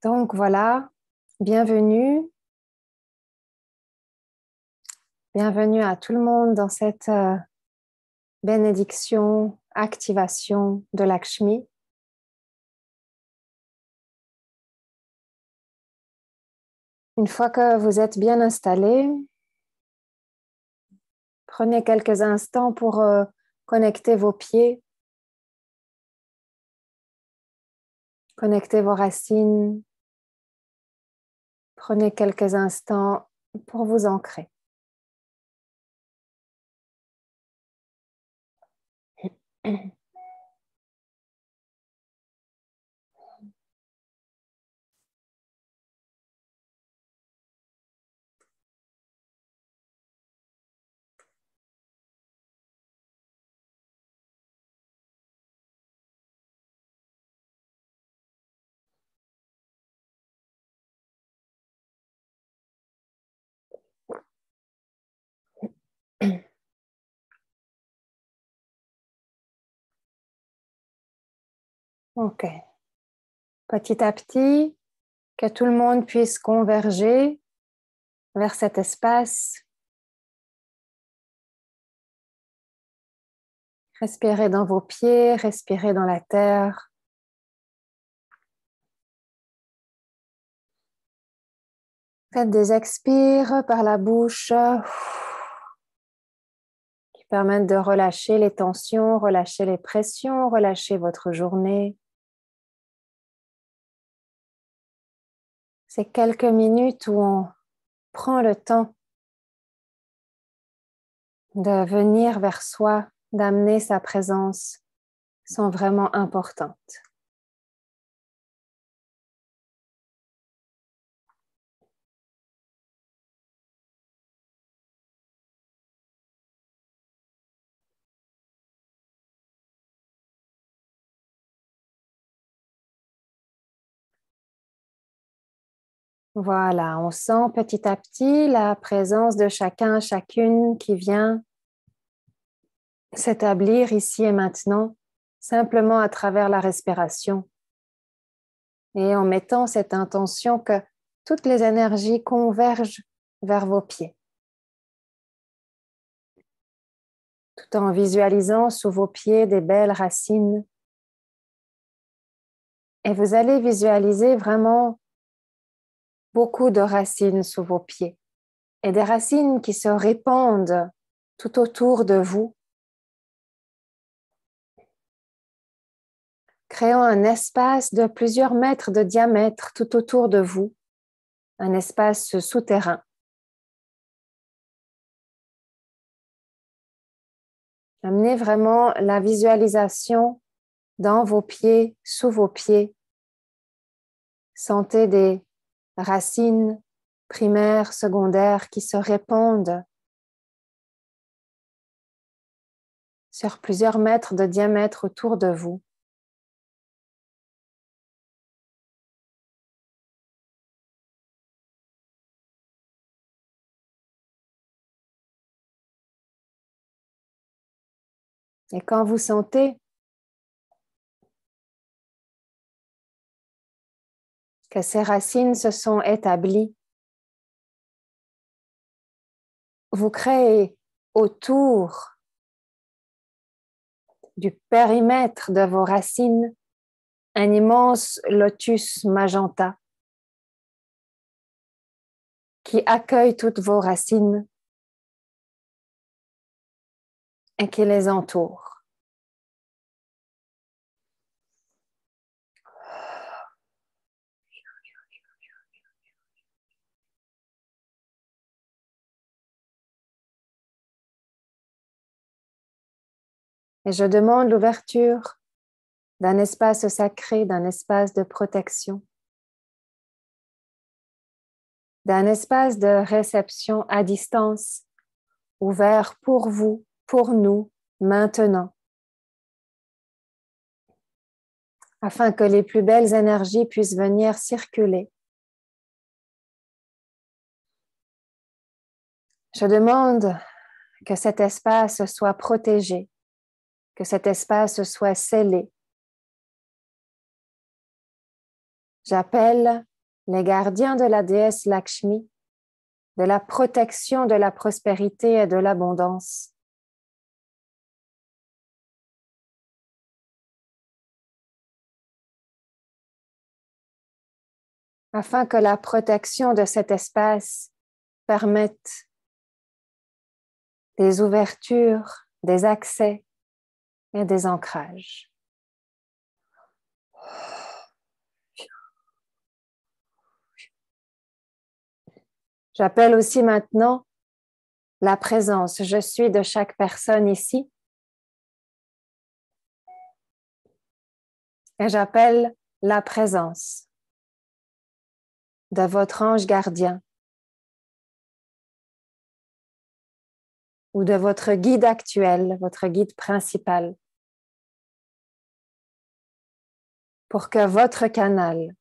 Donc voilà, bienvenue. Bienvenue à tout le monde dans cette bénédiction, activation de Lakshmi. Une fois que vous êtes bien installés, prenez quelques instants pour connecter vos pieds, connecter vos racines. Prenez quelques instants pour vous ancrer. Ok. Petit à petit, que tout le monde puisse converger vers cet espace. Respirez dans vos pieds, respirez dans la terre. Faites des expires par la bouche qui permettent de relâcher les tensions, relâcher les pressions, relâcher votre journée. C'est quelques minutes où on prend le temps de venir vers soi, d'amener sa présence sont vraiment importantes. Voilà, on sent petit à petit la présence de chacun, chacune qui vient s'établir ici et maintenant, simplement à travers la respiration. Et en mettant cette intention que toutes les énergies convergent vers vos pieds. Tout en visualisant sous vos pieds des belles racines. Et vous allez visualiser vraiment beaucoup de racines sous vos pieds. Et des racines qui se répandent tout autour de vous, créant un espace de plusieurs mètres de diamètre tout autour de vous, un espace souterrain. Amenez vraiment la visualisation dans vos pieds, sous vos pieds. Sentez des racines primaires, secondaires qui se répandent sur plusieurs mètres de diamètre autour de vous. Et quand vous sentez que ces racines se sont établies, vous créez autour du périmètre de vos racines un immense lotus magenta qui accueille toutes vos racines et qui les entoure. Et je demande l'ouverture d'un espace sacré, d'un espace de protection, d'un espace de réception à distance, ouvert pour vous, pour nous, maintenant, afin que les plus belles énergies puissent venir circuler. Je demande que cet espace soit protégé, que cet espace soit scellé. J'appelle les gardiens de la déesse Lakshmi, de la protection, de la prospérité et de l'abondance. Afin que la protection de cet espace permette des ouvertures, des accès et des ancrages. J'appelle aussi maintenant la présence. Je suis de chaque personne ici. Et j'appelle la présence de votre ange gardien ou de votre guide actuel, votre guide principal, pour que votre canal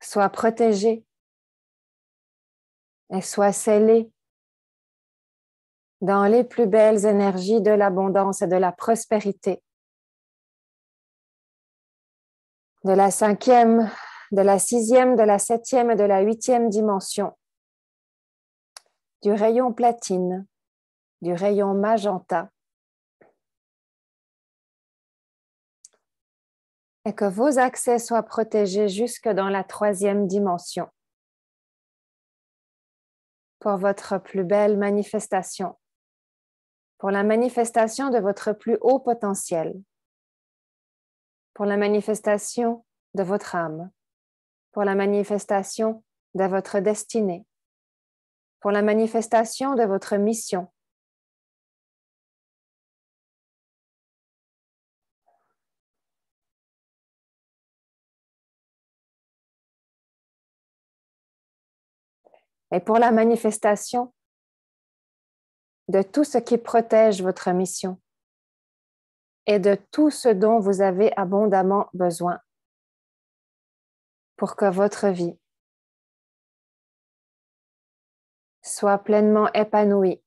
soit protégé et soit scellé dans les plus belles énergies de l'abondance et de la prospérité, de la 5e, de la 6e, de la 7e et de la 8e dimension, du rayon platine, du rayon magenta, et que vos accès soient protégés jusque dans la 3e dimension pour votre plus belle manifestation, pour la manifestation de votre plus haut potentiel, pour la manifestation de votre âme, pour la manifestation de votre destinée, pour la manifestation de votre mission. Et pour la manifestation de tout ce qui protège votre mission et de tout ce dont vous avez abondamment besoin pour que votre vie soit pleinement épanouie,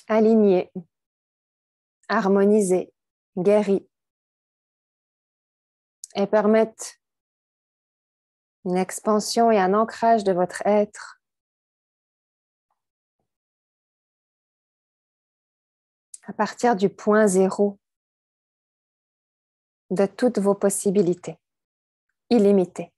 alignée, harmonisée, guérie, et permette une expansion et un ancrage de votre être à partir du point zéro de toutes vos possibilités illimitées.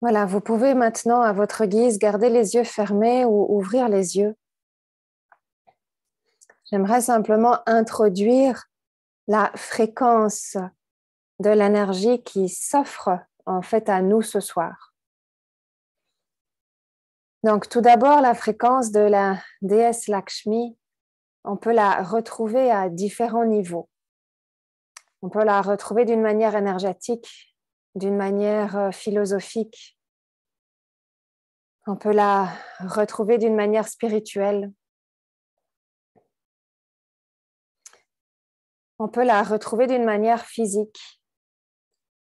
Voilà, vous pouvez maintenant, à votre guise, garder les yeux fermés ou ouvrir les yeux. J'aimerais simplement introduire la fréquence de l'énergie qui s'offre en fait à nous ce soir. Donc, tout d'abord, la fréquence de la déesse Lakshmi, on peut la retrouver à différents niveaux. On peut la retrouver d'une manière énergétique, d'une manière philosophique. On peut la retrouver d'une manière spirituelle. On peut la retrouver d'une manière physique.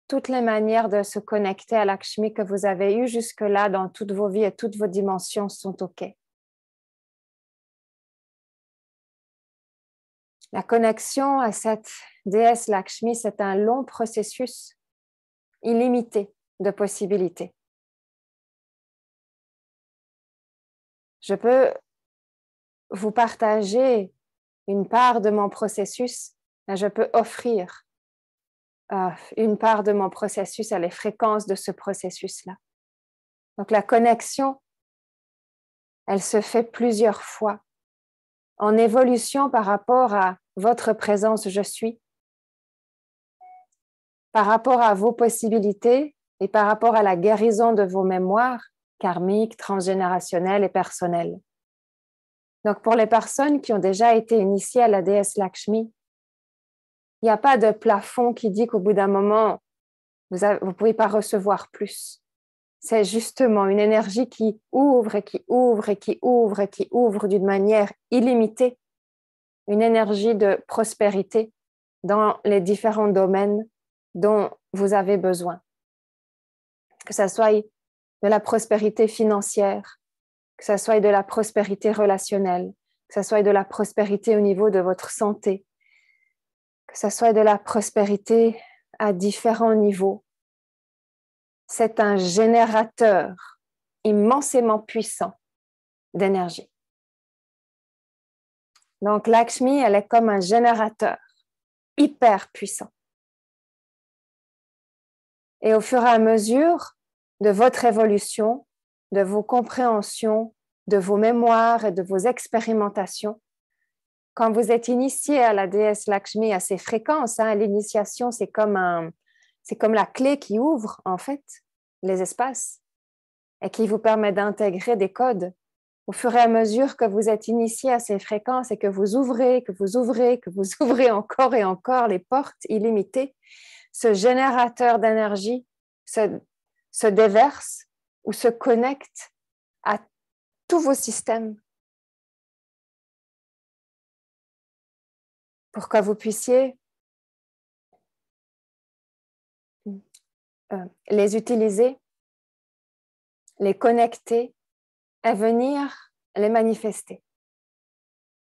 toutes les manières de se connecter à Lakshmi que vous avez eues jusque-là dans toutes vos vies et toutes vos dimensions sont OK. La connexion à cette déesse Lakshmi, c'est un long processus illimité de possibilités. Je peux vous partager une part de mon processus, et je peux offrir une part de mon processus à les fréquences de ce processus-là. Donc la connexion, elle se fait plusieurs fois en évolution par rapport à votre présence je suis, par rapport à vos possibilités et par rapport à la guérison de vos mémoires karmiques, transgénérationnelles et personnelles. Donc pour les personnes qui ont déjà été initiées à la déesse Lakshmi, il n'y a pas de plafond qui dit qu'au bout d'un moment, vous ne pouvez pas recevoir plus. C'est justement une énergie qui ouvre et qui ouvre et qui ouvre et qui ouvre d'une manière illimitée, une énergie de prospérité dans les différents domaines dont vous avez besoin. Que ce soit de la prospérité financière, que ce soit de la prospérité relationnelle, que ce soit de la prospérité au niveau de votre santé, que ce soit de la prospérité à différents niveaux. C'est un générateur immensément puissant d'énergie. Donc, Lakshmi, elle est comme un générateur hyper puissant. Et au fur et à mesure de votre évolution, de vos compréhensions, de vos mémoires et de vos expérimentations, quand vous êtes initié à la déesse Lakshmi, à ses fréquences, l'initiation, c'est comme la clé qui ouvre, en fait, les espaces et qui vous permet d'intégrer des codes. Au fur et à mesure que vous êtes initié à ces fréquences et que vous ouvrez, que vous ouvrez, que vous ouvrez encore et encore les portes illimitées, ce générateur d'énergie se déverse ou se connecte à tous vos systèmes pour que vous puissiez les utiliser, les connecter et venir les manifester.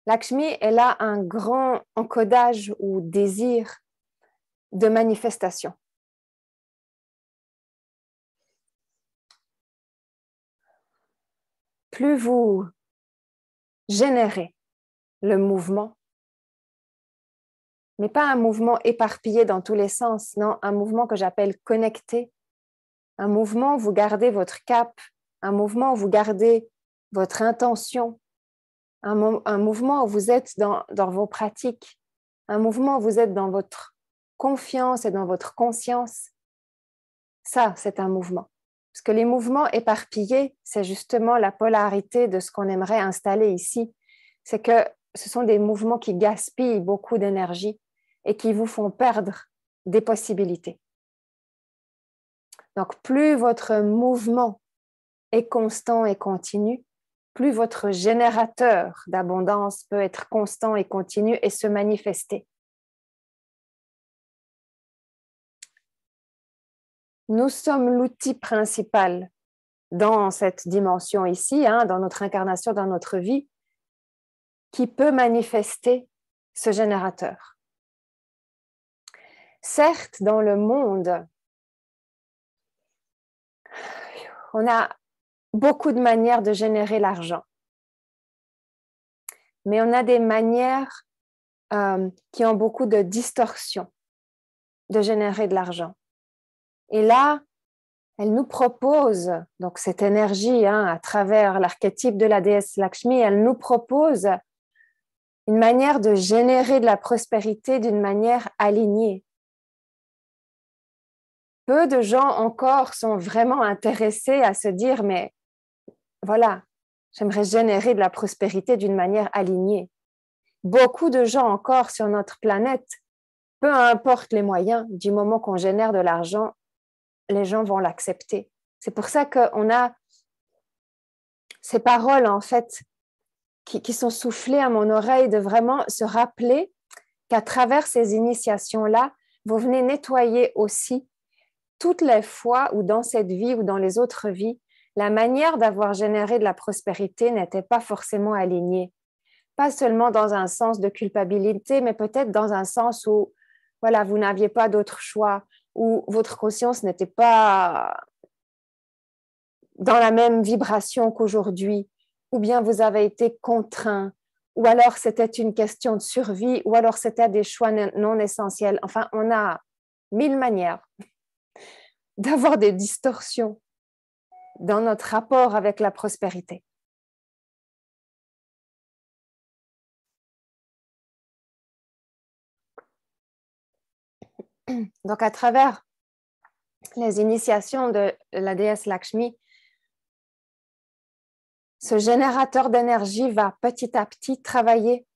Lakshmi, elle a un grand encodage ou désir de manifestation. Plus vous générez le mouvement, mais pas un mouvement éparpillé dans tous les sens, non, un mouvement que j'appelle connecté, un mouvement où vous gardez votre cap, un mouvement où vous gardez votre intention, un mouvement où vous êtes dans vos pratiques, un mouvement où vous êtes dans votre confiance et dans votre conscience. Ça, c'est un mouvement. Parce que les mouvements éparpillés, c'est justement la polarité de ce qu'on aimerait installer ici. C'est que ce sont des mouvements qui gaspillent beaucoup d'énergie et qui vous font perdre des possibilités. Donc, plus votre mouvement est constant et continu, plus votre générateur d'abondance peut être constant et continu et se manifester. Nous sommes l'outil principal dans cette dimension ici, dans notre incarnation, dans notre vie, qui peut manifester ce générateur. Certes, dans le monde, on a beaucoup de manières de générer l'argent, mais on a des manières qui ont beaucoup de distorsion de générer de l'argent. Et là, elle nous propose, donc cette énergie, à travers l'archétype de la déesse Lakshmi, elle nous propose une manière de générer de la prospérité d'une manière alignée. Peu de gens encore sont vraiment intéressés à se dire, mais voilà, j'aimerais générer de la prospérité d'une manière alignée. Beaucoup de gens encore sur notre planète, peu importe les moyens, du moment qu'on génère de l'argent, les gens vont l'accepter. C'est pour ça qu'on a ces paroles, en fait, qui sont soufflées à mon oreille, de vraiment se rappeler qu'à travers ces initiations-là, vous venez nettoyer aussi toutes les fois où dans cette vie ou dans les autres vies, la manière d'avoir généré de la prospérité n'était pas forcément alignée. Pas seulement dans un sens de culpabilité, mais peut-être dans un sens où voilà, vous n'aviez pas d'autre choix, où votre conscience n'était pas dans la même vibration qu'aujourd'hui, ou bien vous avez été contraint, ou alors c'était une question de survie, ou alors c'était des choix non essentiels. Enfin, on a 1000 manières d'avoir des distorsions dans notre rapport avec la prospérité. Donc, à travers les initiations de la déesse Lakshmi, ce générateur d'énergie va petit à petit travailler,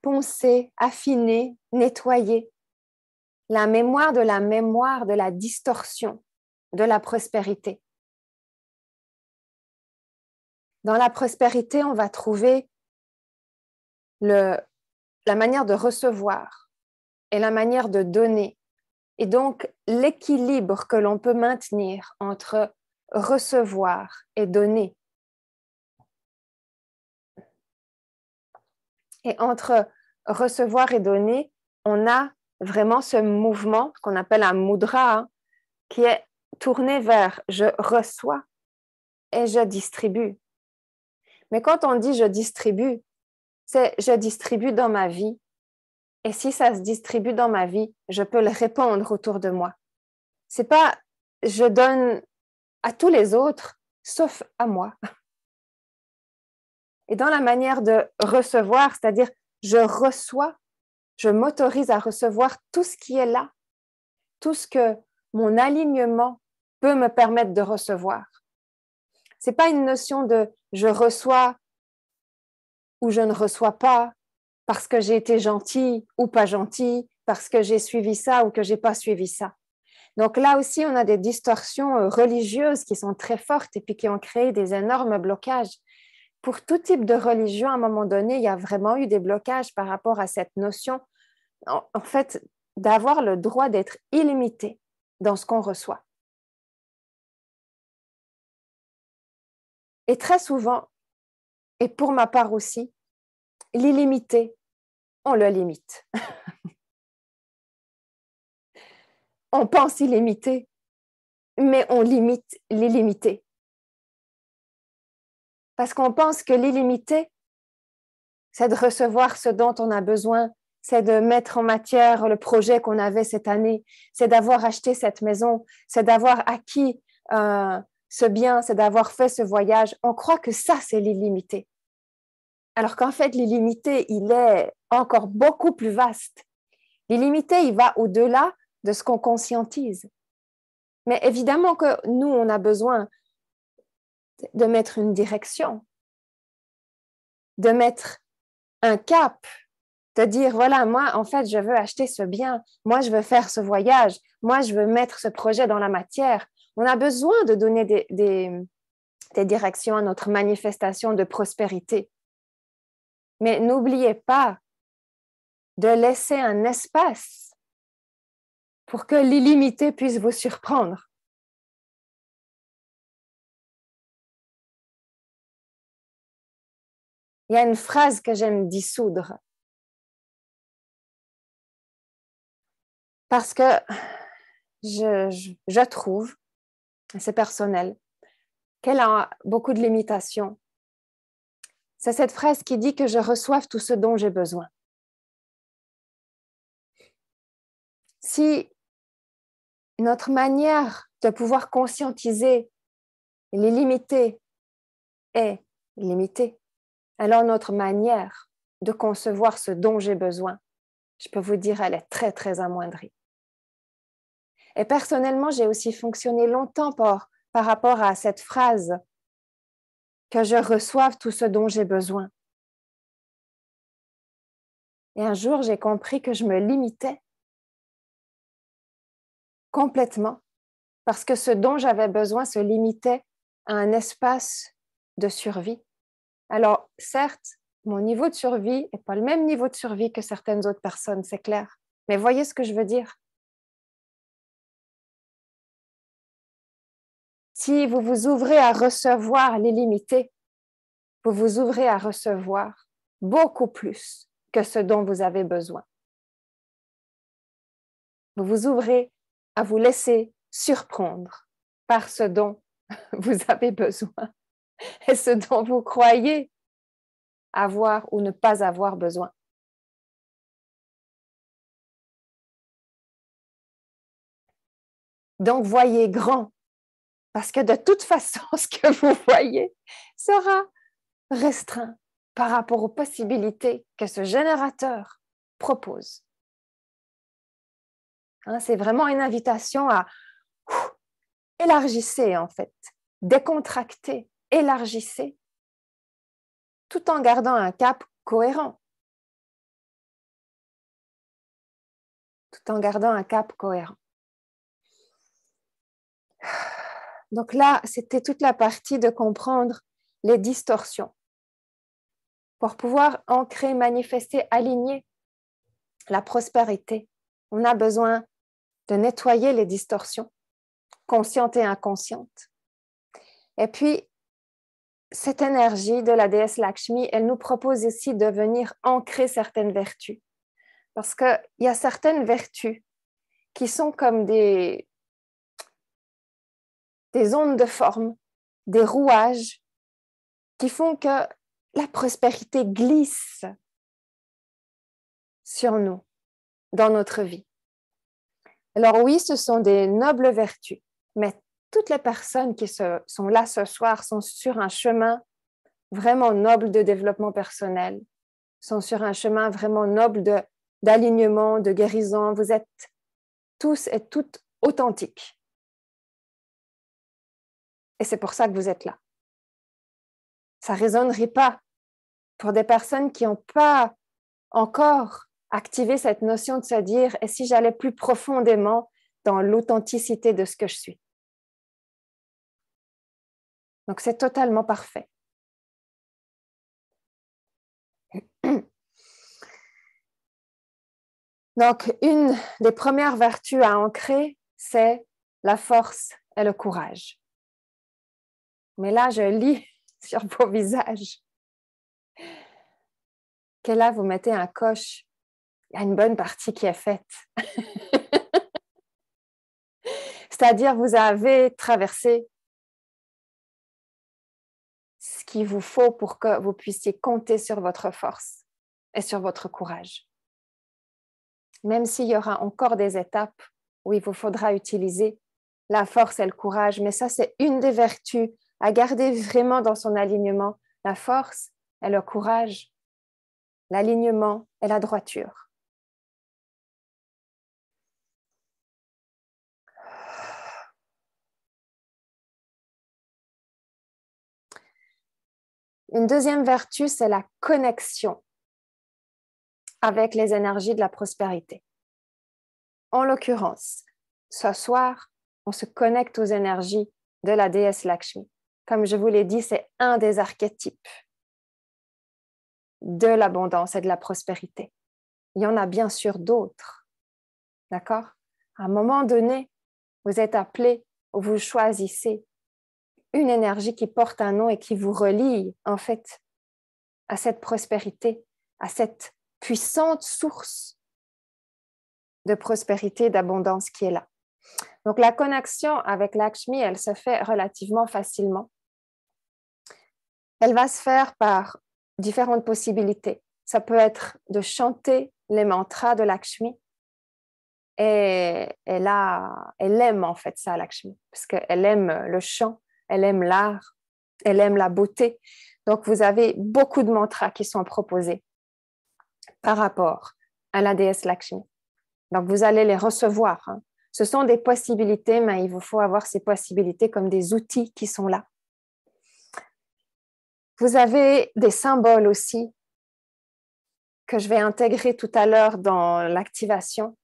poncer, affiner, nettoyer la mémoire de la distorsion de la prospérité. Dans la prospérité, on va trouver la manière de recevoir et la manière de donner. Et donc, l'équilibre que l'on peut maintenir entre recevoir et donner. Et entre recevoir et donner, on a vraiment ce mouvement qu'on appelle un mudra, qui est tourné vers je reçois et je distribue. Mais quand on dit je distribue, c'est je distribue dans ma vie. Et si ça se distribue dans ma vie, je peux le répandre autour de moi. C'est pas je donne à tous les autres, sauf à moi. Et dans la manière de recevoir, c'est-à-dire je reçois, je m'autorise à recevoir tout ce qui est là, tout ce que mon alignement peut me permettre de recevoir. C'est pas une notion de je reçois ou je ne reçois pas parce que j'ai été gentil ou pas gentil, parce que j'ai suivi ça ou que j'ai pas suivi ça. Donc là aussi, on a des distorsions religieuses qui sont très fortes et puis qui ont créé des énormes blocages. Pour tout type de religion, à un moment donné, il y a vraiment eu des blocages par rapport à cette notion, en fait, d'avoir le droit d'être illimité dans ce qu'on reçoit. Et très souvent, et pour ma part aussi, l'illimité, on le limite. On pense illimité, mais on limite l'illimité. Parce qu'on pense que l'illimité, c'est de recevoir ce dont on a besoin, c'est de mettre en matière le projet qu'on avait cette année, c'est d'avoir acheté cette maison, c'est d'avoir acquis ce bien, c'est d'avoir fait ce voyage. On croit que ça, c'est l'illimité. Alors qu'en fait, l'illimité, il est encore beaucoup plus vaste. L'illimité, il va au-delà de ce qu'on conscientise. Mais évidemment que nous, on a besoin de mettre une direction, de mettre un cap, de dire, voilà, moi, en fait, je veux acheter ce bien, moi, je veux faire ce voyage, moi, je veux mettre ce projet dans la matière. On a besoin de donner des directions à notre manifestation de prospérité. Mais n'oubliez pas de laisser un espace pour que l'illimité puisse vous surprendre. Il y a une phrase que j'aime dissoudre. Parce que je trouve, c'est personnel, qu'elle a beaucoup de limitations. C'est cette phrase qui dit que je reçoive tout ce dont j'ai besoin. Si notre manière de pouvoir conscientiser l'illimité est limitée, alors notre manière de concevoir ce dont j'ai besoin, je peux vous dire, elle est très, très amoindrie. Et personnellement, j'ai aussi fonctionné longtemps par rapport à cette phrase que je reçoive tout ce dont j'ai besoin. Et un jour, j'ai compris que je me limitais complètement parce que ce dont j'avais besoin se limitait à un espace de survie. Alors, certes, mon niveau de survie n'est pas le même niveau de survie que certaines autres personnes, c'est clair. Mais voyez ce que je veux dire? Si vous vous ouvrez à recevoir l'illimité, vous vous ouvrez à recevoir beaucoup plus que ce dont vous avez besoin. Vous vous ouvrez à vous laisser surprendre par ce dont vous avez besoin et ce dont vous croyez avoir ou ne pas avoir besoin. Donc, voyez grand, parce que de toute façon, ce que vous voyez sera restreint par rapport aux possibilités que ce générateur propose. Hein, c'est vraiment une invitation à élargissez en fait, décontractez, élargissez, tout en gardant un cap cohérent. Tout en gardant un cap cohérent. Donc là, c'était toute la partie de comprendre les distorsions. Pour pouvoir ancrer, manifester, aligner la prospérité, on a besoin de nettoyer les distorsions, conscientes et inconscientes. Et puis, cette énergie de la déesse Lakshmi, elle nous propose aussi de venir ancrer certaines vertus. Parce qu'il y a certaines vertus qui sont comme des ondes de forme, des rouages qui font que la prospérité glisse sur nous, dans notre vie. Alors oui, ce sont des nobles vertus, mais toutes les personnes qui sont là ce soir sont sur un chemin vraiment noble de développement personnel, sont sur un chemin vraiment noble d'alignement, de guérison. Vous êtes tous et toutes authentiques. Et c'est pour ça que vous êtes là. Ça ne résonnerait pas pour des personnes qui n'ont pas encore activé cette notion de se dire « et si j'allais plus profondément dans l'authenticité de ce que je suis ?» Donc, c'est totalement parfait. Donc, une des premières vertus à ancrer, c'est la force et le courage. Mais là, je lis sur vos visages que là, vous mettez un coche. Il y a une bonne partie qui est faite. C'est-à-dire, vous avez traversé ce qu'il vous faut pour que vous puissiez compter sur votre force et sur votre courage. Même s'il y aura encore des étapes où il vous faudra utiliser la force et le courage, mais ça, c'est une des vertus à garder vraiment dans son alignement, la force et le courage, l'alignement et la droiture. Une deuxième vertu, c'est la connexion avec les énergies de la prospérité. En l'occurrence, ce soir, on se connecte aux énergies de la déesse Lakshmi. Comme je vous l'ai dit, c'est un des archétypes de l'abondance et de la prospérité. Il y en a bien sûr d'autres, d'accord? À un moment donné, vous êtes appelé ou vous choisissez une énergie qui porte un nom et qui vous relie en fait à cette prospérité, à cette puissante source de prospérité, d'abondance qui est là. Donc la connexion avec Lakshmi, elle se fait relativement facilement. Elle va se faire par différentes possibilités. Ça peut être de chanter les mantras de Lakshmi. Et elle aime en fait ça, Lakshmi, parce qu'elle aime le chant, elle aime l'art, elle aime la beauté. Donc, vous avez beaucoup de mantras qui sont proposés par rapport à la déesse Lakshmi. Donc, vous allez les recevoir. Hein. Ce sont des possibilités, mais il vous faut avoir ces possibilités comme des outils qui sont là. Vous avez des symboles aussi que je vais intégrer tout à l'heure dans l'activation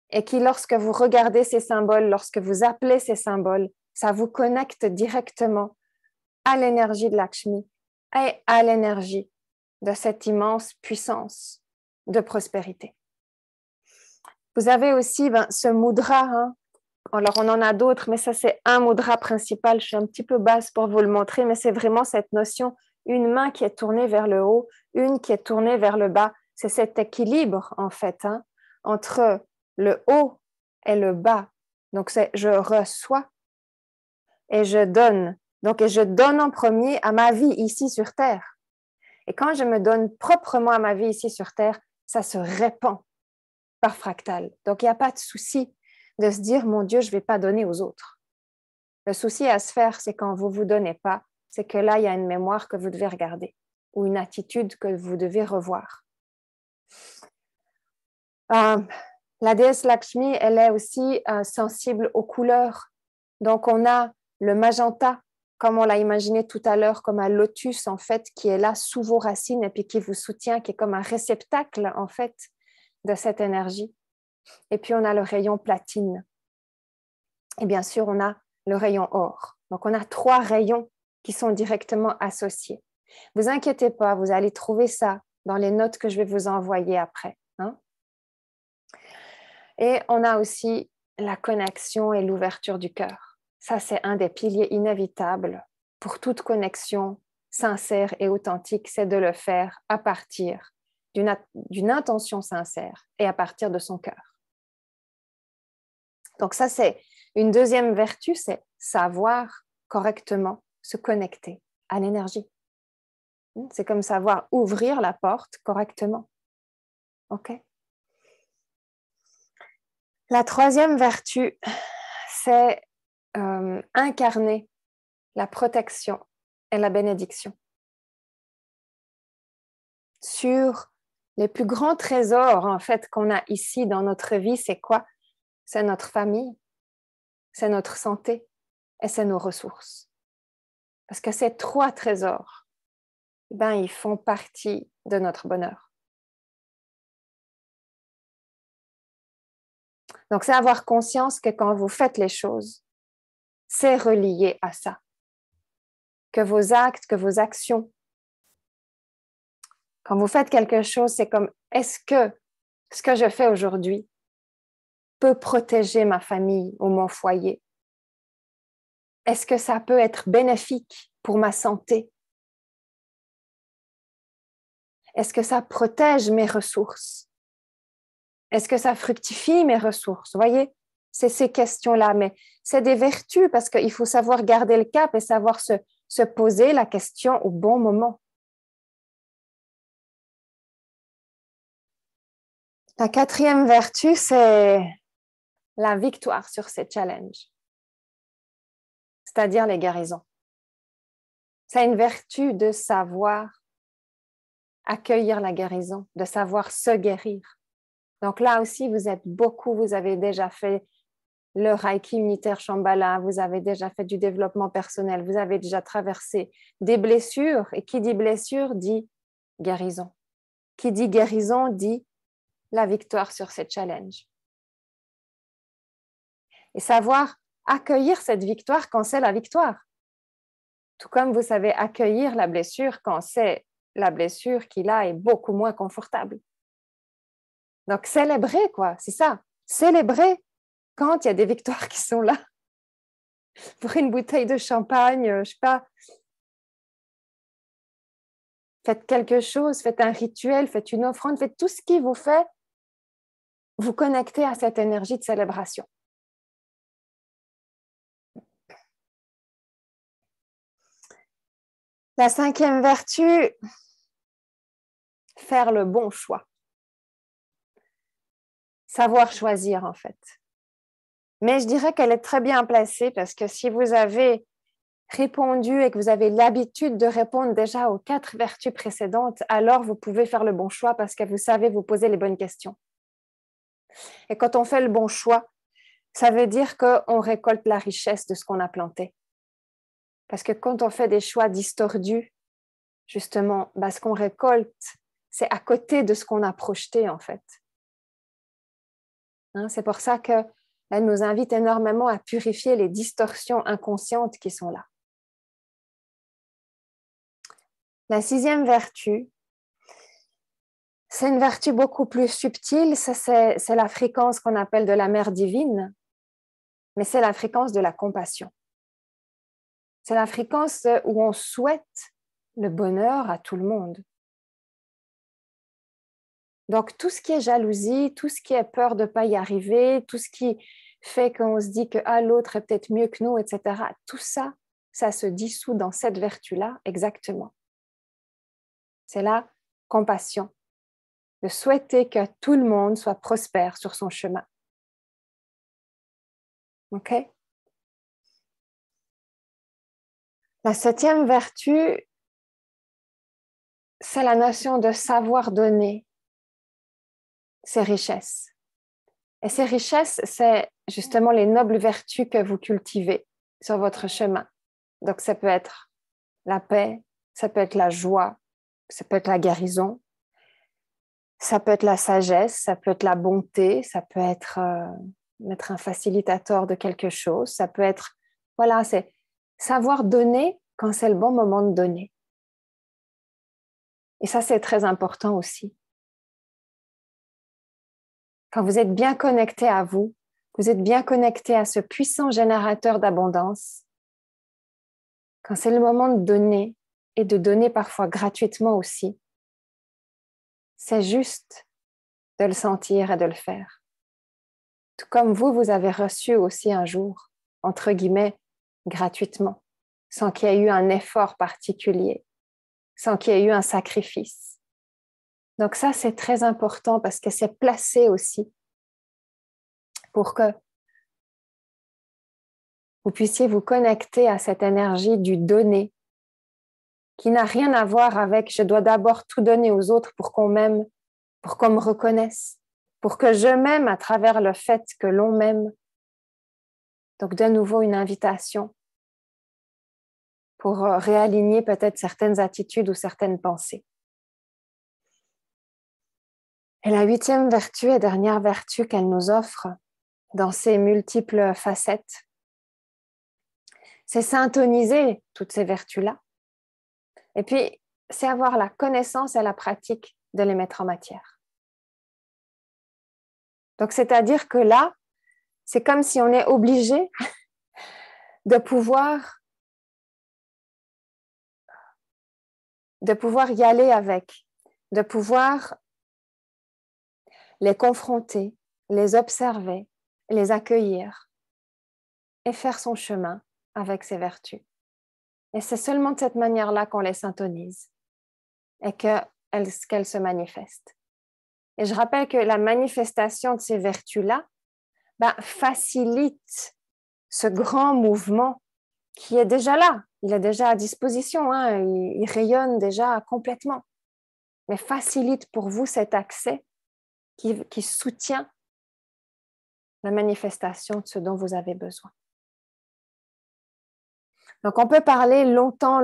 et qui, lorsque vous regardez ces symboles, lorsque vous appelez ces symboles, ça vous connecte directement à l'énergie de Lakshmi et à l'énergie de cette immense puissance de prospérité. Vous avez aussi ce mudra, hein, Alors, on en a d'autres, mais ça, c'est un mudra principal. Je suis un petit peu basse pour vous le montrer, mais c'est vraiment cette notion, une main qui est tournée vers le haut, une qui est tournée vers le bas. C'est cet équilibre, en fait, hein, entre le haut et le bas. Donc, c'est je reçois et je donne. Donc, et je donne en premier à ma vie ici sur Terre. Et quand je me donne proprement à ma vie ici sur Terre, ça se répand par fractal. Donc, il n'y a pas de souci de se dire, mon Dieu, je ne vais pas donner aux autres. Le souci à se faire, c'est quand vous ne vous donnez pas, c'est que là, il y a une mémoire que vous devez regarder ou une attitude que vous devez revoir. La déesse Lakshmi, elle est aussi sensible aux couleurs. Donc, on a le magenta, comme on l'a imaginé tout à l'heure, comme un lotus, en fait, qui est là sous vos racines et puis qui vous soutient, qui est comme un réceptacle, en fait, de cette énergie. Et puis, on a le rayon platine. Et bien sûr, on a le rayon or. Donc, on a 3 rayons qui sont directement associés. Ne vous inquiétez pas, vous allez trouver ça dans les notes que je vais vous envoyer après. Hein? Et on a aussi la connexion et l'ouverture du cœur. Ça, c'est un des piliers inévitables pour toute connexion sincère et authentique, c'est de le faire à partir d'une intention sincère et à partir de son cœur. Donc ça, c'est une deuxième vertu, c'est savoir correctement se connecter à l'énergie. C'est comme savoir ouvrir la porte correctement. OK? La troisième vertu, c'est incarner la protection et la bénédiction sur les plus grands trésors en fait qu'on a ici dans notre vie. C'est quoi? C'est notre famille, c'est notre santé et c'est nos ressources. Parce que ces 3 trésors, ben, ils font partie de notre bonheur. Donc, c'est avoir conscience que quand vous faites les choses, c'est relié à ça. Que vos actes, que vos actions, quand vous faites quelque chose, c'est comme, est-ce que ce que je fais aujourd'hui peut protéger ma famille ou mon foyer? Est-ce que ça peut être bénéfique pour ma santé? Est-ce que ça protège mes ressources? Est-ce que ça fructifie mes ressources? Vous voyez, c'est ces questions-là, mais c'est des vertus parce qu'il faut savoir garder le cap et savoir se poser la question au bon moment. La 4e vertu, c'est la victoire sur ces challenges, c'est-à-dire les guérisons. C'est une vertu de savoir accueillir la guérison, de savoir se guérir. Donc là aussi, vous êtes beaucoup, vous avez déjà fait le Reiki unitaire Shambhala, vous avez déjà fait du développement personnel, vous avez déjà traversé des blessures. Et qui dit blessure dit guérison. Qui dit guérison dit la victoire sur ces challenges. Et savoir accueillir cette victoire quand c'est la victoire. Tout comme vous savez accueillir la blessure quand c'est la blessure qui là est beaucoup moins confortable. Donc célébrer quoi, c'est ça. Célébrer quand il y a des victoires qui sont là. Pour une bouteille de champagne, je ne sais pas. Faites quelque chose, faites un rituel, faites une offrande, faites tout ce qui vous fait vous connecter à cette énergie de célébration. La 5e vertu, faire le bon choix. Savoir choisir en fait. Mais je dirais qu'elle est très bien placée parce que si vous avez répondu et que vous avez l'habitude de répondre déjà aux 4 vertus précédentes, alors vous pouvez faire le bon choix parce que vous savez vous poser les bonnes questions. Et quand on fait le bon choix, ça veut dire qu'on récolte la richesse de ce qu'on a planté. Parce que quand on fait des choix distordus, justement, ce qu'on récolte, c'est à côté de ce qu'on a projeté, en fait. C'est pour ça qu'elle nous invite énormément à purifier les distorsions inconscientes qui sont là. La 6e vertu, c'est une vertu beaucoup plus subtile, c'est la fréquence qu'on appelle de la mère divine. mais c'est la fréquence de la compassion. C'est la fréquence où on souhaite le bonheur à tout le monde. Donc, tout ce qui est jalousie, tout ce qui est peur de ne pas y arriver, tout ce qui fait qu'on se dit que l'autre est peut-être mieux que nous, etc., tout ça, ça se dissout dans cette vertu-là exactement. C'est la compassion, de souhaiter que tout le monde soit prospère sur son chemin. OK? La 7e vertu, c'est la notion de savoir donner ses richesses. Et ces richesses, c'est justement les nobles vertus que vous cultivez sur votre chemin. Donc, ça peut être la paix, ça peut être la joie, ça peut être la guérison, ça peut être la sagesse, ça peut être la bonté, ça peut être un facilitateur de quelque chose, ça peut être, voilà, c'est savoir donner quand c'est le bon moment de donner. Et ça, c'est très important aussi. Quand vous êtes bien connecté à vous, vous êtes bien connecté à ce puissant générateur d'abondance, quand c'est le moment de donner, et de donner parfois gratuitement aussi, c'est juste de le sentir et de le faire. Tout comme vous avez reçu aussi un jour, entre guillemets, gratuitement, sans qu'il y ait eu un effort particulier, sans qu'il y ait eu un sacrifice. Donc ça, c'est très important parce que c'est placé aussi pour que vous puissiez vous connecter à cette énergie du donner qui n'a rien à voir avec « je dois d'abord tout donner aux autres pour qu'on m'aime, pour qu'on me reconnaisse, pour que je m'aime à travers le fait que l'on m'aime ». Donc de nouveau une invitation pour réaligner peut-être certaines attitudes ou certaines pensées. Et la 8e vertu et dernière vertu qu'elle nous offre dans ses multiples facettes, c'est syntoniser toutes ces vertus-là. Et puis, c'est avoir la connaissance et la pratique de les mettre en matière. Donc, c'est-à-dire que là, c'est comme si on est obligé de pouvoir y aller avec, de pouvoir les confronter, les observer, les accueillir et faire son chemin avec ces vertus. Et c'est seulement de cette manière-là qu'on les syntonise et qu'elles se manifestent. Et je rappelle que la manifestation de ces vertus-là facilite ce grand mouvement qui est déjà là. Il est déjà à disposition, hein, il rayonne déjà complètement. Mais facilite pour vous cet accès qui soutient la manifestation de ce dont vous avez besoin. Donc, on peut parler longtemps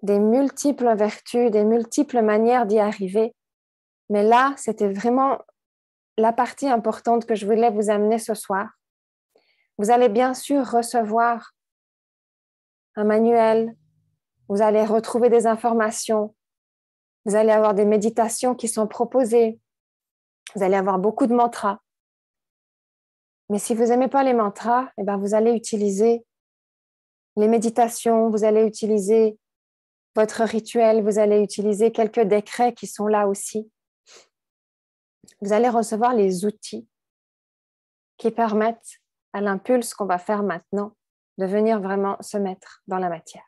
des multiples vertus, des multiples manières d'y arriver. Mais là, c'était vraiment la partie importante que je voulais vous amener ce soir. Vous allez bien sûr recevoir un manuel, vous allez retrouver des informations, vous allez avoir des méditations qui sont proposées, vous allez avoir beaucoup de mantras. Mais si vous n'aimez pas les mantras, vous allez utiliser les méditations, vous allez utiliser votre rituel, vous allez utiliser quelques décrets qui sont là aussi. Vous allez recevoir les outils qui permettent à l'impulse qu'on va faire maintenant de venir vraiment se mettre dans la matière.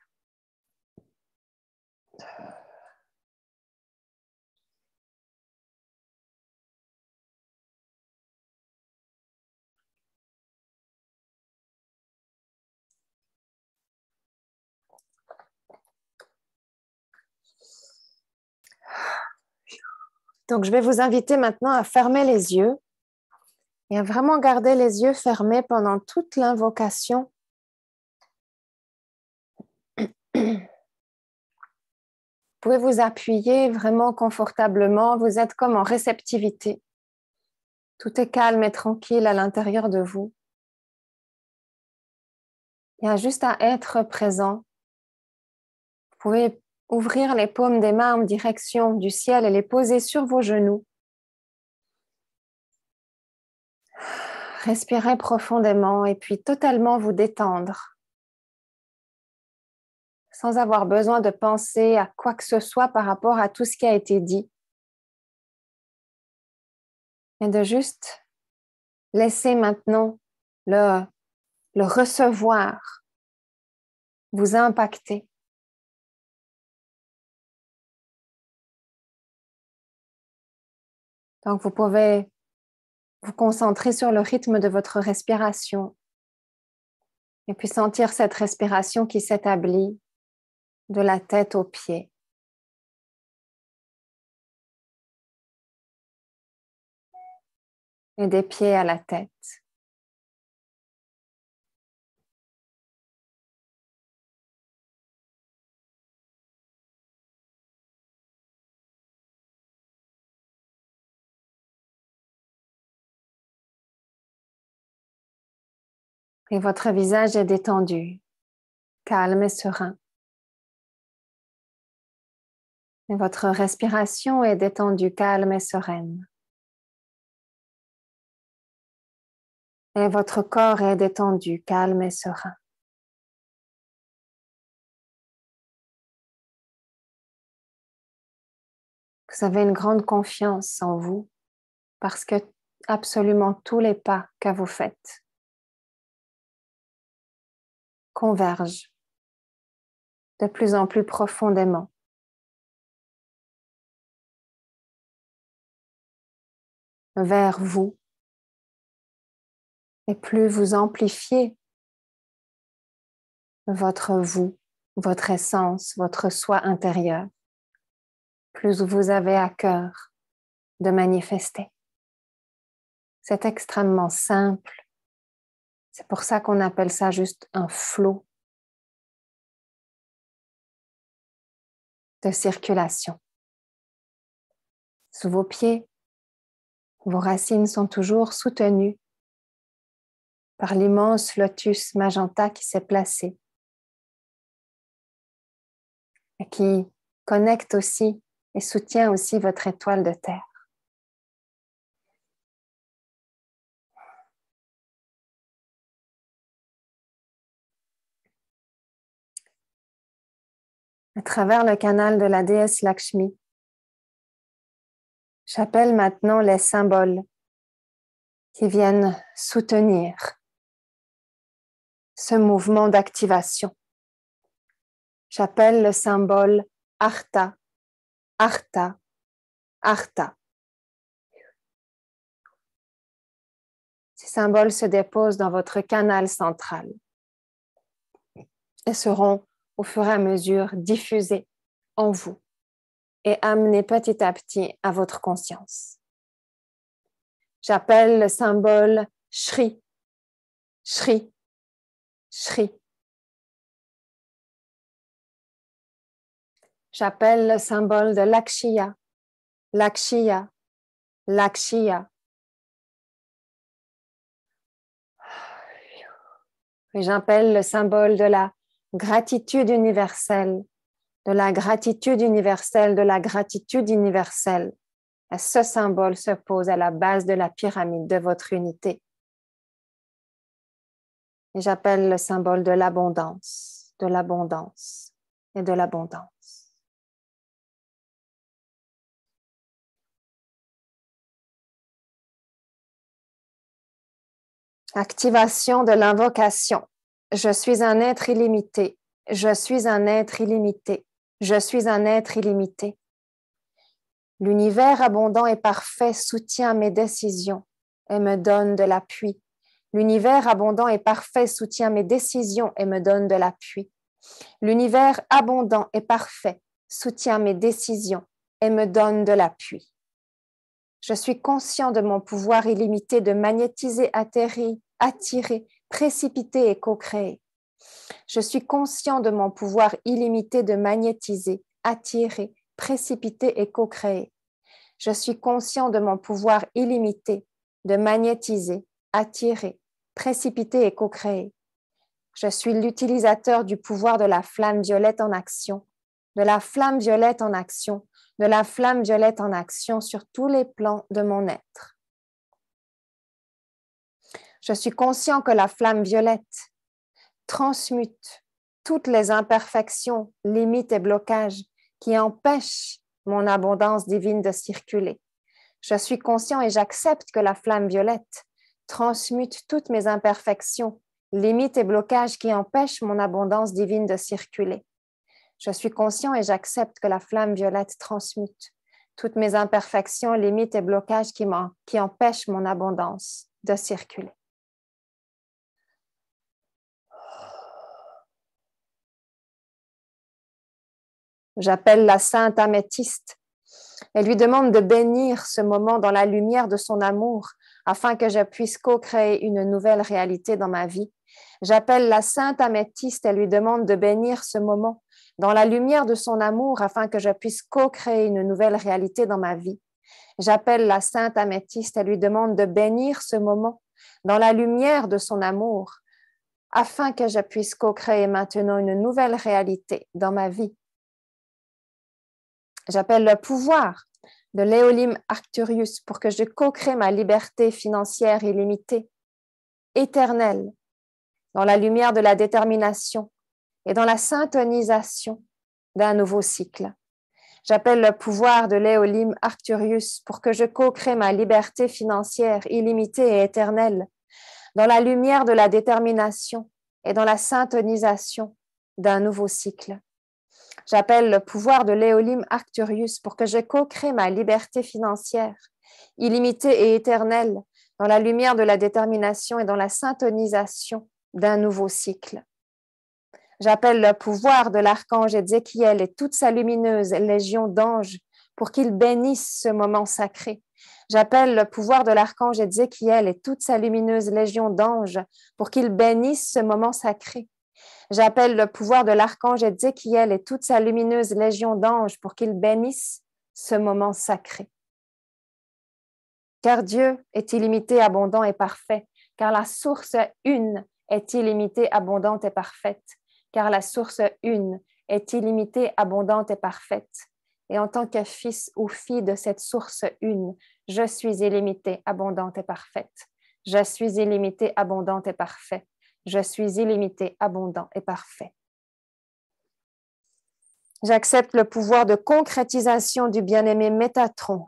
Donc, je vais vous inviter maintenant à fermer les yeux et à vraiment garder les yeux fermés pendant toute l'invocation. Vous pouvez vous appuyer vraiment confortablement, vous êtes comme en réceptivité. Tout est calme et tranquille à l'intérieur de vous. Il y a juste à être présent. Vous pouvez ouvrir les paumes des mains en direction du ciel et les poser sur vos genoux. Respirez profondément et puis totalement vous détendre, sans avoir besoin de penser à quoi que ce soit par rapport à tout ce qui a été dit, mais de juste laisser maintenant le recevoir vous impacter. Donc, vous pouvez vous concentrer sur le rythme de votre respiration et puis sentir cette respiration qui s'établit de la tête aux pieds. Et des pieds à la tête. Et votre visage est détendu, calme et serein. Et votre respiration est détendue, calme et sereine. Et votre corps est détendu, calme et serein. Vous avez une grande confiance en vous parce que absolument tous les pas que vous faites convergent de plus en plus profondément vers vous. Et plus vous amplifiez votre vous, votre essence, votre soi intérieur, plus vous avez à cœur de manifester. C'est extrêmement simple. C'est pour ça qu'on appelle ça juste un flot de circulation. Sous vos pieds, vos racines sont toujours soutenues par l'immense lotus magenta qui s'est placé et qui connecte aussi et soutient aussi votre étoile de terre. À travers le canal de la déesse Lakshmi, j'appelle maintenant les symboles qui viennent soutenir ce mouvement d'activation. J'appelle le symbole Artha, Artha, Artha. Ces symboles se déposent dans votre canal central et seront au fur et à mesure diffusés en vous et amenés petit à petit à votre conscience. J'appelle le symbole Shri, Shri, Shri. J'appelle le symbole de Lakshya, Lakshya, Lakshya. Et j'appelle le symbole de la gratitude universelle, de la gratitude universelle, de la gratitude universelle. Et ce symbole se pose à la base de la pyramide de votre unité. Et j'appelle le symbole de l'abondance, de l'abondance et de l'abondance. Activation de l'invocation. Je suis un être illimité. Je suis un être illimité. Je suis un être illimité. L'univers abondant et parfait soutient mes décisions et me donne de l'appui. L'univers abondant et parfait soutient mes décisions et me donne de l'appui. L'univers abondant et parfait soutient mes décisions et me donne de l'appui. Je suis conscient de mon pouvoir illimité de magnétiser, attirer, précipiter et co-créer. Je suis conscient de mon pouvoir illimité de magnétiser, attirer, précipiter et co-créer. Je suis conscient de mon pouvoir illimité de magnétiser, attirer, précipiter et co-créer. Je suis l'utilisateur du pouvoir de la flamme violette en action, de la flamme violette en action, de la flamme violette en action sur tous les plans de mon être. Je suis conscient que la flamme violette transmute toutes les imperfections, limites et blocages qui empêchent mon abondance divine de circuler. Je suis conscient et j'accepte que la flamme violette transmute toutes mes imperfections, limites et blocages qui empêchent mon abondance divine de circuler. Je suis conscient et j'accepte que la flamme violette transmute toutes mes imperfections, limites et blocages qui empêchent mon abondance de circuler. J'appelle la sainte améthyste et lui demande de bénir ce moment dans la lumière de son amour afin que je puisse co-créer une nouvelle réalité dans ma vie. J'appelle la sainte améthyste et lui demande de bénir ce moment dans la lumière de son amour afin que je puisse co-créer une nouvelle réalité dans ma vie. J'appelle la sainte améthyste et lui demande de bénir ce moment dans la lumière de son amour afin que je puisse co-créer maintenant une nouvelle réalité dans ma vie. J'appelle le pouvoir de l'Éolim Arcturius pour que je co-crée ma liberté financière illimitée, éternelle, dans la lumière de la détermination et dans la syntonisation d'un nouveau cycle. J'appelle le pouvoir de l'Éolim Arcturius pour que je co-crée ma liberté financière illimitée et éternelle, dans la lumière de la détermination et dans la syntonisation d'un nouveau cycle. J'appelle le pouvoir de l'Éolim Arcturius pour que je co-crée ma liberté financière, illimitée et éternelle, dans la lumière de la détermination et dans la syntonisation d'un nouveau cycle. J'appelle le pouvoir de l'archange Ézéchiel et toute sa lumineuse légion d'anges pour qu'ils bénissent ce moment sacré. J'appelle le pouvoir de l'archange Ézéchiel et toute sa lumineuse légion d'anges pour qu'ils bénissent ce moment sacré. J'appelle le pouvoir de l'archange Ézéchiel et toute sa lumineuse légion d'anges pour qu'ils bénissent ce moment sacré. Car Dieu est illimité, abondant et parfait, car la source une est illimitée, abondante et parfaite, car la source une est illimitée, abondante et parfaite. Et en tant que fils ou fille de cette source une, je suis illimitée, abondante et parfaite. Je suis illimitée, abondante et parfaite. Je suis illimité, abondant et parfait. J'accepte le pouvoir de concrétisation du bien-aimé Métatron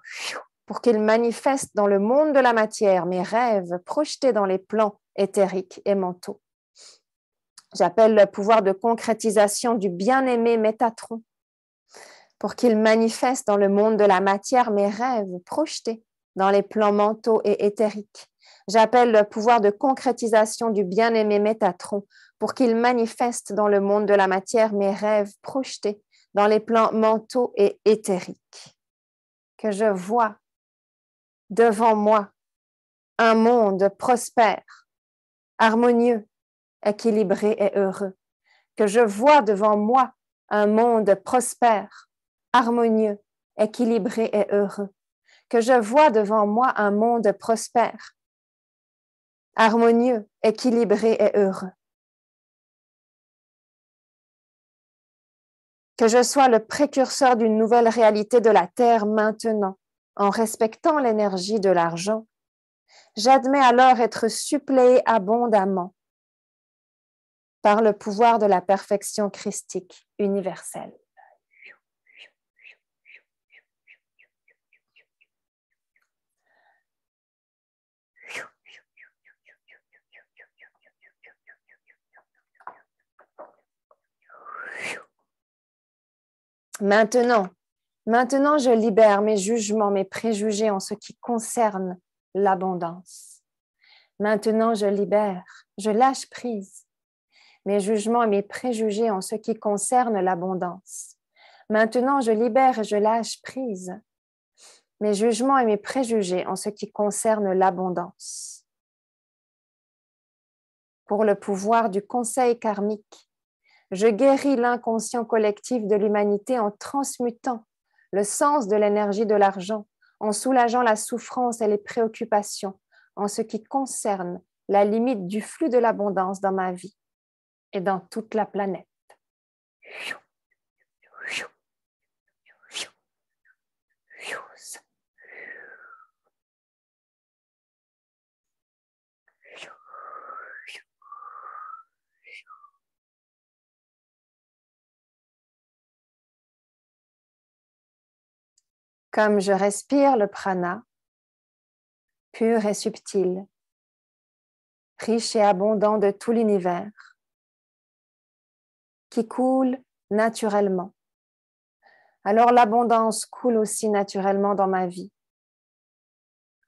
pour qu'il manifeste dans le monde de la matière mes rêves projetés dans les plans éthériques et mentaux. J'appelle le pouvoir de concrétisation du bien-aimé Métatron pour qu'il manifeste dans le monde de la matière mes rêves projetés dans les plans mentaux et éthériques. J'appelle le pouvoir de concrétisation du bien-aimé Métatron pour qu'il manifeste dans le monde de la matière mes rêves projetés dans les plans mentaux et éthériques. Que je vois devant moi un monde prospère, harmonieux, équilibré et heureux. Que je vois devant moi un monde prospère, harmonieux, équilibré et heureux. Que je vois devant moi un monde prospère, harmonieux, équilibré et heureux. Que je sois le précurseur d'une nouvelle réalité de la Terre maintenant, en respectant l'énergie de l'argent. J'admets alors être suppléé abondamment par le pouvoir de la perfection christique universelle. Maintenant, je libère mes jugements, mes préjugés en ce qui concerne l'abondance. Maintenant, je libère, je lâche prise mes jugements et mes préjugés en ce qui concerne l'abondance. Maintenant, je libère et je lâche prise mes jugements et mes préjugés en ce qui concerne l'abondance. Pour le pouvoir du conseil karmique, je guéris l'inconscient collectif de l'humanité en transmutant le sens de l'énergie de l'argent, en soulageant la souffrance et les préoccupations en ce qui concerne la limite du flux de l'abondance dans ma vie et dans toute la planète. Comme je respire le prana, pur et subtil, riche et abondant de tout l'univers, qui coule naturellement. Alors l'abondance coule aussi naturellement dans ma vie,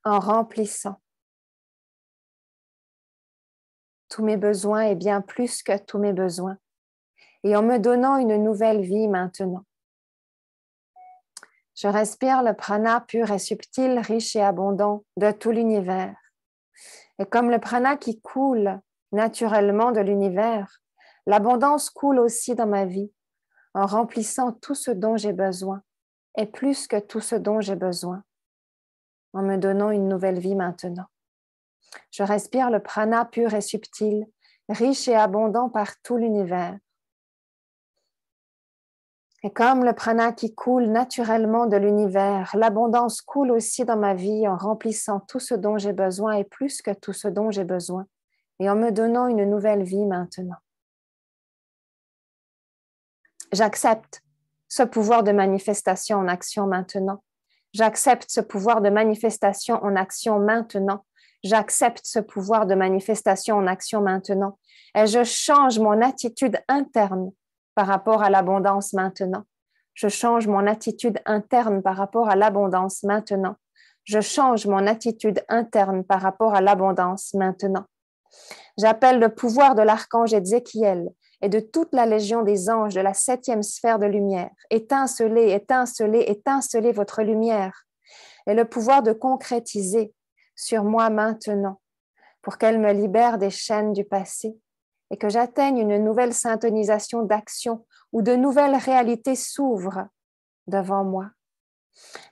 en remplissant tous mes besoins et bien plus que tous mes besoins, et en me donnant une nouvelle vie maintenant. Je respire le prana pur et subtil, riche et abondant de tout l'univers. Et comme le prana qui coule naturellement de l'univers, l'abondance coule aussi dans ma vie, en remplissant tout ce dont j'ai besoin, et plus que tout ce dont j'ai besoin, en me donnant une nouvelle vie maintenant. Je respire le prana pur et subtil, riche et abondant par tout l'univers. Et comme le prana qui coule naturellement de l'univers, l'abondance coule aussi dans ma vie en remplissant tout ce dont j'ai besoin et plus que tout ce dont j'ai besoin, et en me donnant une nouvelle vie maintenant. J'accepte ce pouvoir de manifestation en action maintenant. J'accepte ce pouvoir de manifestation en action maintenant. J'accepte ce pouvoir de manifestation en action maintenant. Et je change mon attitude interne par rapport à l'abondance maintenant. Je change mon attitude interne par rapport à l'abondance maintenant. Je change mon attitude interne par rapport à l'abondance maintenant. J'appelle le pouvoir de l'archange Ézéchiel et de toute la légion des anges de la 7e sphère de lumière. Étincelez, étincelez, étincelez votre lumière et le pouvoir de concrétiser sur moi maintenant pour qu'elle me libère des chaînes du passé et que j'atteigne une nouvelle syntonisation d'action où de nouvelles réalités s'ouvrent devant moi.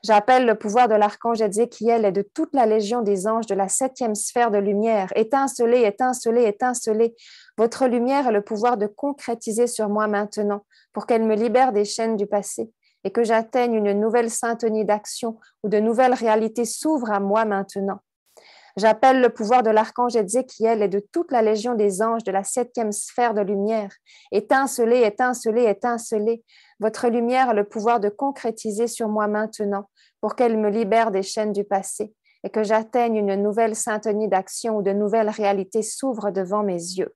J'appelle le pouvoir de l'archange Ézéchiel et de toute la légion des anges de la 7e sphère de lumière. Étincelez, étincelez, étincelez votre lumière et le pouvoir de concrétiser sur moi maintenant pour qu'elle me libère des chaînes du passé et que j'atteigne une nouvelle syntonie d'action où de nouvelles réalités s'ouvrent à moi maintenant. J'appelle le pouvoir de l'archange Ézéchiel et de toute la légion des anges de la 7e sphère de lumière. Étincelez, étincelez, étincelez. Votre lumière a le pouvoir de concrétiser sur moi maintenant pour qu'elle me libère des chaînes du passé et que j'atteigne une nouvelle syntonie d'action où de nouvelles réalités s'ouvrent devant mes yeux.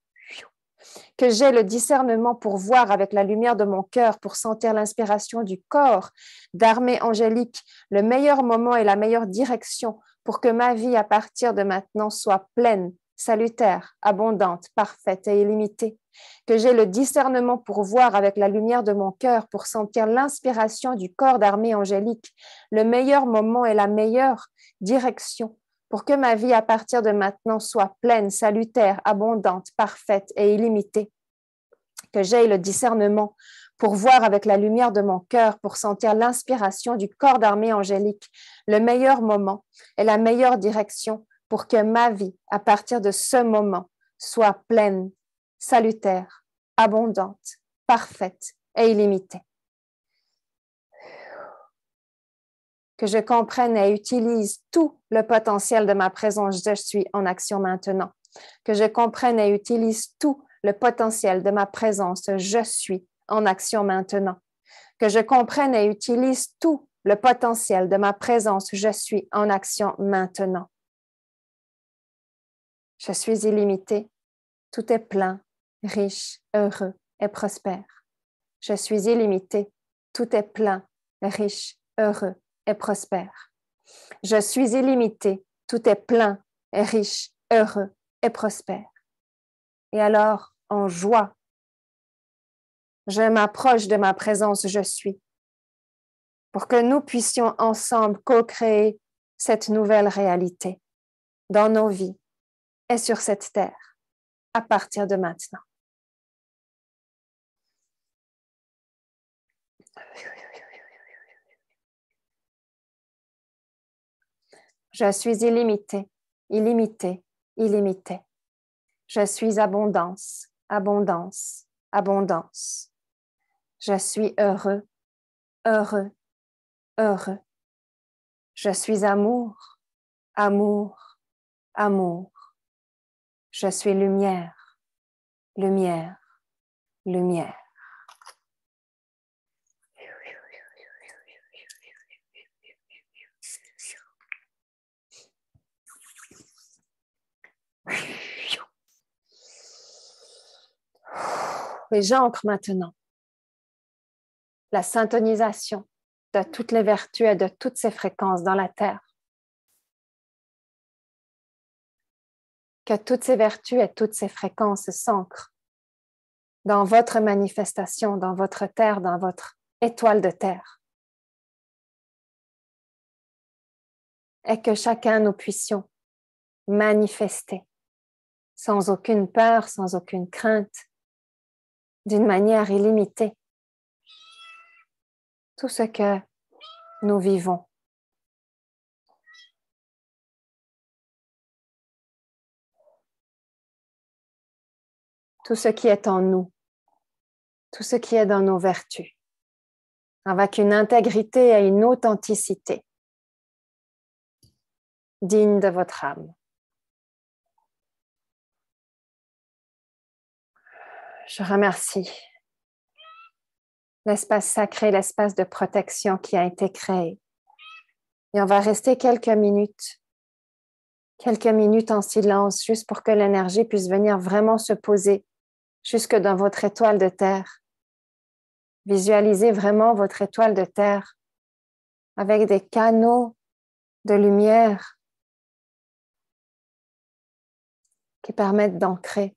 Que j'ai le discernement pour voir avec la lumière de mon cœur, pour sentir l'inspiration du corps, d'armée angélique, le meilleur moment et la meilleure direction pour que ma vie à partir de maintenant soit pleine, salutaire, abondante, parfaite et illimitée. Que j'ai le discernement pour voir avec la lumière de mon cœur, pour sentir l'inspiration du corps d'armée angélique, le meilleur moment et la meilleure direction pour que ma vie à partir de maintenant soit pleine, salutaire, abondante, parfaite et illimitée. Que j'aie le discernement pour voir avec la lumière de mon cœur, pour sentir l'inspiration du corps d'armée angélique, le meilleur moment et la meilleure direction pour que ma vie, à partir de ce moment, soit pleine, salutaire, abondante, parfaite et illimitée. Que je comprenne et utilise tout le potentiel de ma présence je suis en action maintenant. Que je comprenne et utilise tout le potentiel de ma présence je suis en action maintenant. Que je comprenne et utilise tout le potentiel de ma présence je suis en action maintenant. Je suis illimité, tout est plein, riche, heureux et prospère. Je suis illimité, tout est plein, riche, heureux et prospère. Je suis illimité, tout est plein, et riche, heureux et prospère. Et alors, en joie, je m'approche de ma présence je suis pour que nous puissions ensemble co-créer cette nouvelle réalité dans nos vies et sur cette terre à partir de maintenant. Je suis illimité, illimité, illimité. Je suis abondance, abondance, abondance. Je suis heureux, heureux, heureux. Je suis amour, amour, amour. Je suis lumière, lumière, lumière. Et j'ancre maintenant la syntonisation de toutes les vertus et de toutes ces fréquences dans la Terre. Que toutes ces vertus et toutes ces fréquences s'ancrent dans votre manifestation, dans votre Terre, dans votre étoile de Terre. Et que chacun nous puissions manifester sans aucune peur, sans aucune crainte, d'une manière illimitée, tout ce que nous vivons. Tout ce qui est en nous, tout ce qui est dans nos vertus, avec une intégrité et une authenticité digne de votre âme. Je remercie l'espace sacré, l'espace de protection qui a été créé. Et on va rester quelques minutes en silence, juste pour que l'énergie puisse venir vraiment se poser jusque dans votre étoile de terre. Visualisez vraiment votre étoile de terre avec des canaux de lumière qui permettent d'ancrer.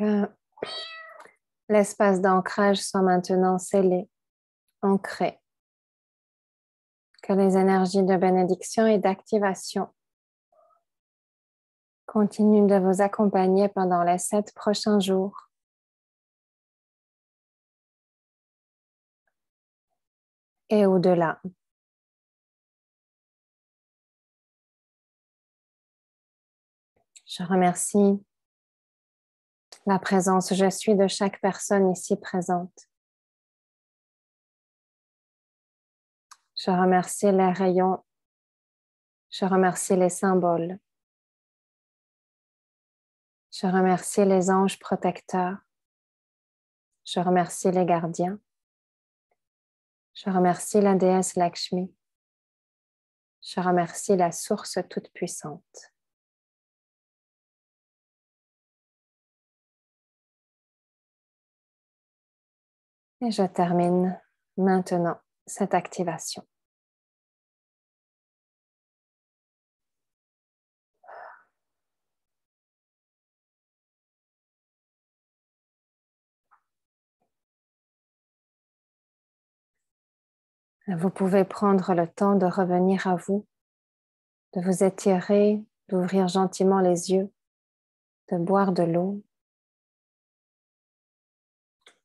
Que l'espace d'ancrage soit maintenant scellé, ancré. Que les énergies de bénédiction et d'activation continuent de vous accompagner pendant les 7 prochains jours. Et au-delà. Je remercie la présence je suis de chaque personne ici présente. Je remercie les rayons. Je remercie les symboles. Je remercie les anges protecteurs. Je remercie les gardiens. Je remercie la déesse Lakshmi. Je remercie la source toute-puissante. Et je termine maintenant cette activation. Vous pouvez prendre le temps de revenir à vous, de vous étirer, d'ouvrir gentiment les yeux, de boire de l'eau.